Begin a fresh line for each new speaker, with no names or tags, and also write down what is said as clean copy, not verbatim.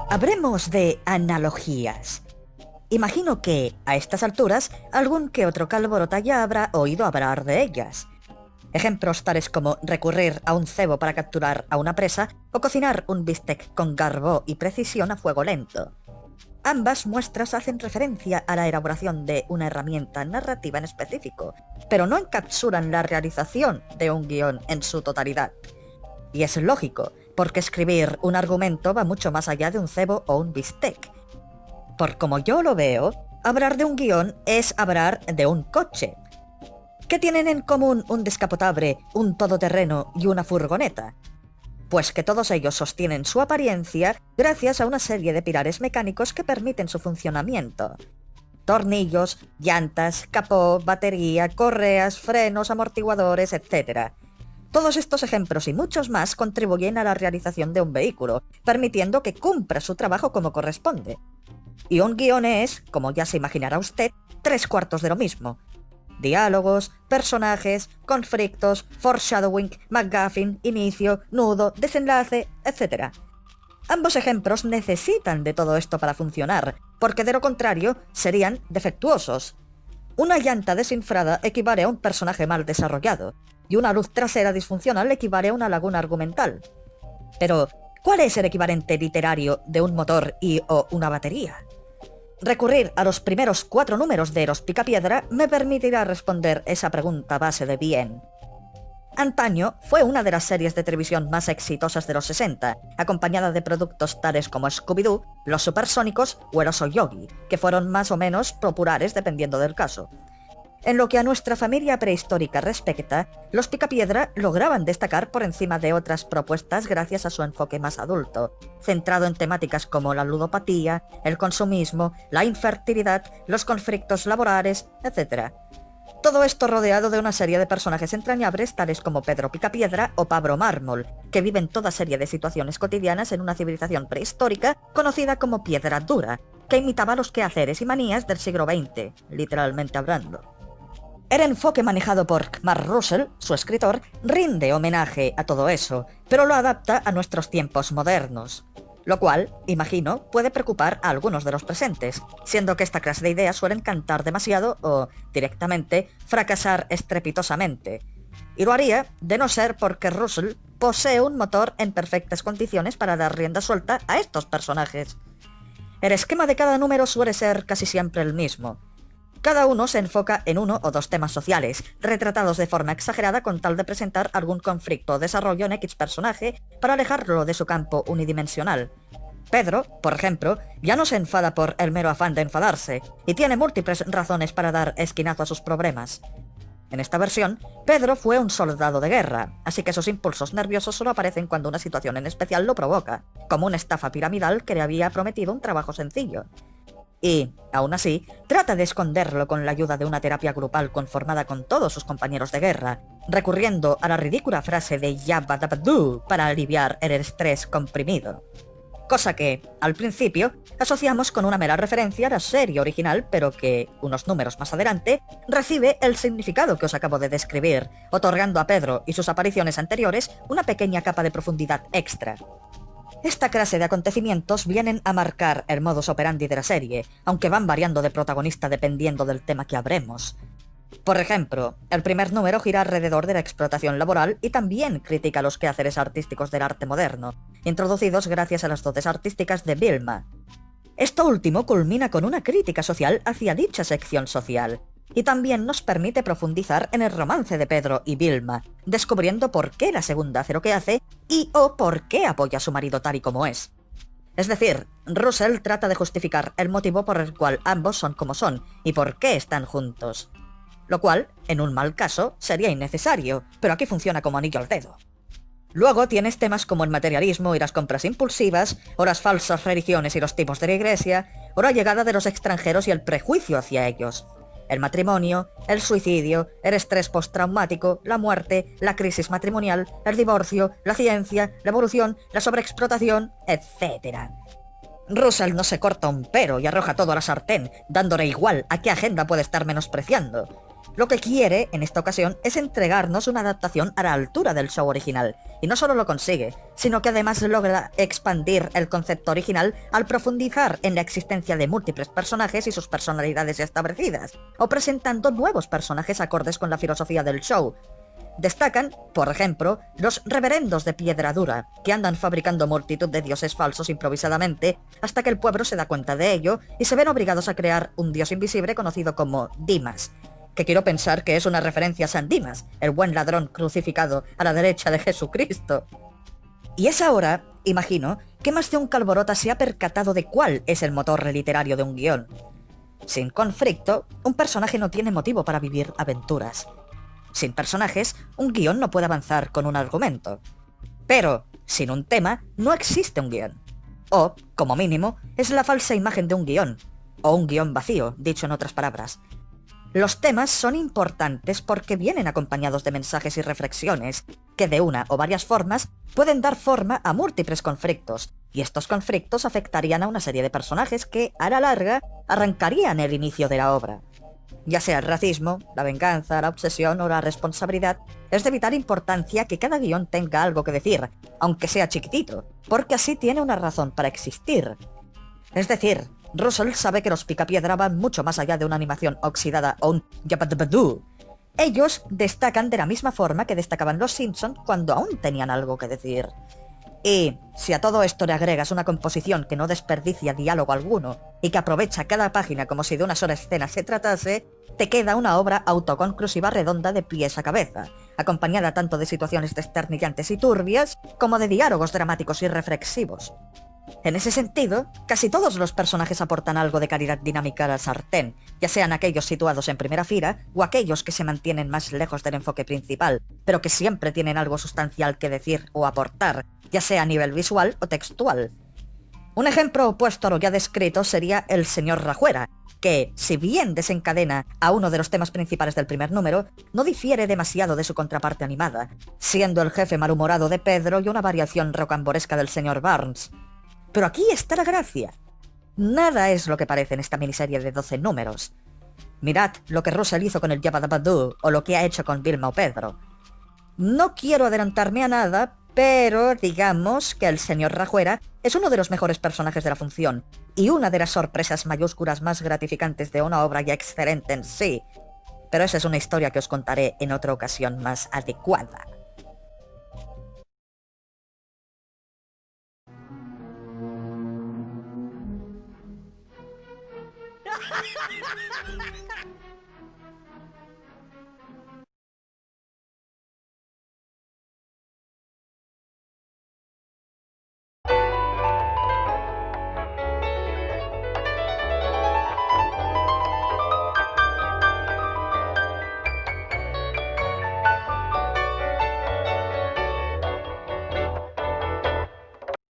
Habremos de analogías. Imagino que, a estas alturas, algún que otro calborota ya habrá oído hablar de ellas. Ejemplos tales como recurrir a un cebo para capturar a una presa o cocinar un bistec con garbo y precisión a fuego lento. Ambas muestras hacen referencia a la elaboración de una herramienta narrativa en específico, pero no encapsulan la realización de un guión en su totalidad. Y es lógico, porque escribir un argumento va mucho más allá de un cebo o un bistec. Por como yo lo veo, hablar de un guión es hablar de un coche. ¿Qué tienen en común un descapotable, un todoterreno y una furgoneta? Pues que todos ellos sostienen su apariencia gracias a una serie de pilares mecánicos que permiten su funcionamiento. Tornillos, llantas, capó, batería, correas, frenos, amortiguadores, etc. Todos estos ejemplos y muchos más contribuyen a la realización de un vehículo, permitiendo que cumpla su trabajo como corresponde. Y un guión es, como ya se imaginará usted, 3/4 de lo mismo. Diálogos, personajes, conflictos, foreshadowing, MacGuffin, inicio, nudo, desenlace, etc. Ambos ejemplos necesitan de todo esto para funcionar, porque de lo contrario serían defectuosos. Una llanta desinfrada equivale a un personaje mal desarrollado, y una luz trasera disfuncional equivale a una laguna argumental. Pero, ¿cuál es el equivalente literario de un motor y o una batería? Recurrir a los primeros 4 números de Los Picapiedra me permitirá responder esa pregunta a base de bien. Antaño fue una de las series de televisión más exitosas de los 60, acompañada de productos tales como Scooby-Doo, Los Supersónicos o El Oso Yogi, que fueron más o menos populares dependiendo del caso. En lo que a nuestra familia prehistórica respecta, Los Picapiedra lograban destacar por encima de otras propuestas gracias a su enfoque más adulto, centrado en temáticas como la ludopatía, el consumismo, la infertilidad, los conflictos laborales, etc. Todo esto rodeado de una serie de personajes entrañables tales como Pedro Picapiedra o Pablo Mármol, que viven toda serie de situaciones cotidianas en una civilización prehistórica conocida como Piedra Dura, que imitaba los quehaceres y manías del siglo XX, literalmente hablando. El enfoque manejado por Mark Russell, su escritor, rinde homenaje a todo eso, pero lo adapta a nuestros tiempos modernos. Lo cual, imagino, puede preocupar a algunos de los presentes, siendo que esta clase de ideas suelen cantar demasiado o, directamente, fracasar estrepitosamente. Y lo haría de no ser porque Russell posee un motor en perfectas condiciones para dar rienda suelta a estos personajes. El esquema de cada número suele ser casi siempre el mismo. Cada uno se enfoca en uno o dos temas sociales, retratados de forma exagerada con tal de presentar algún conflicto o desarrollo en X personaje para alejarlo de su campo unidimensional. Pedro, por ejemplo, ya no se enfada por el mero afán de enfadarse, y tiene múltiples razones para dar esquinazo a sus problemas. En esta versión, Pedro fue un soldado de guerra, así que sus impulsos nerviosos solo aparecen cuando una situación en especial lo provoca, como una estafa piramidal que le había prometido un trabajo sencillo. Y, aún así, trata de esconderlo con la ayuda de una terapia grupal conformada con todos sus compañeros de guerra, recurriendo a la ridícula frase de Yabba Dabba Doo para aliviar el estrés comprimido. Cosa que, al principio, asociamos con una mera referencia a la serie original, pero que, unos números más adelante, recibe el significado que os acabo de describir, otorgando a Pedro y sus apariciones anteriores una pequeña capa de profundidad extra. Esta clase de acontecimientos vienen a marcar el modus operandi de la serie, aunque van variando de protagonista dependiendo del tema que hablemos. Por ejemplo, el primer número gira alrededor de la explotación laboral y también critica los quehaceres artísticos del arte moderno, introducidos gracias a las dotes artísticas de Vilma. Esto último culmina con una crítica social hacia dicha sección social, y también nos permite profundizar en el romance de Pedro y Vilma, descubriendo por qué la segunda hace lo que hace y o por qué apoya a su marido tal y como es. Es decir, Russell trata de justificar el motivo por el cual ambos son como son y por qué están juntos. Lo cual, en un mal caso, sería innecesario, pero aquí funciona como anillo al dedo. Luego tienes temas como el materialismo y las compras impulsivas, o las falsas religiones y los tipos de la iglesia, o la llegada de los extranjeros y el prejuicio hacia ellos. El matrimonio, el suicidio, el estrés postraumático, la muerte, la crisis matrimonial, el divorcio, la ciencia, la evolución, la sobreexplotación, etc. Russell no se corta un pero y arroja todo a la sartén, dándole igual a qué agenda puede estar menospreciando. Lo que quiere, en esta ocasión, es entregarnos una adaptación a la altura del show original, y no solo lo consigue, sino que además logra expandir el concepto original al profundizar en la existencia de múltiples personajes y sus personalidades ya establecidas, o presentando nuevos personajes acordes con la filosofía del show. Destacan, por ejemplo, los reverendos de piedra dura, que andan fabricando multitud de dioses falsos improvisadamente hasta que el pueblo se da cuenta de ello y se ven obligados a crear un dios invisible conocido como Dimas, que quiero pensar que es una referencia a San Dimas, el buen ladrón crucificado a la derecha de Jesucristo. Y es ahora, imagino, que más de un calborota se ha percatado de cuál es el motor literario de un guión. Sin conflicto, un personaje no tiene motivo para vivir aventuras. Sin personajes, un guión no puede avanzar con un argumento. Pero, sin un tema, no existe un guión. O, como mínimo, es la falsa imagen de un guión. O un guión vacío, dicho en otras palabras. Los temas son importantes porque vienen acompañados de mensajes y reflexiones, que de una o varias formas pueden dar forma a múltiples conflictos, y estos conflictos afectarían a una serie de personajes que, a la larga, arrancarían el inicio de la obra. Ya sea el racismo, la venganza, la obsesión o la responsabilidad, es de vital importancia que cada guión tenga algo que decir, aunque sea chiquitito, porque así tiene una razón para existir. Es decir, Russell sabe que los Picapiedra van mucho más allá de una animación oxidada o un yapadabadoo. Ellos destacan de la misma forma que destacaban los Simpson cuando aún tenían algo que decir. Y si a todo esto le agregas una composición que no desperdicia diálogo alguno y que aprovecha cada página como si de una sola escena se tratase, te queda una obra autoconclusiva redonda de pies a cabeza, acompañada tanto de situaciones desternillantes y turbias como de diálogos dramáticos y reflexivos. En ese sentido, casi todos los personajes aportan algo de calidad dinámica a la sartén, ya sean aquellos situados en primera fila o aquellos que se mantienen más lejos del enfoque principal, pero que siempre tienen algo sustancial que decir o aportar, ya sea a nivel visual o textual. Un ejemplo opuesto a lo ya descrito sería el señor Rajuera, que, si bien desencadena a uno de los temas principales del primer número, no difiere demasiado de su contraparte animada, siendo el jefe malhumorado de Pedro y una variación rocambolesca del señor Barnes. Pero aquí está la gracia. Nada es lo que parece en esta miniserie de 12 números. Mirad lo que Russell hizo con el Yabadabadoo o lo que ha hecho con Vilma o Pedro. No quiero adelantarme a nada, pero digamos que el señor Rajuera es uno de los mejores personajes de la función y una de las sorpresas mayúsculas más gratificantes de una obra ya excelente en sí. Pero esa es una historia que os contaré en otra ocasión más adecuada.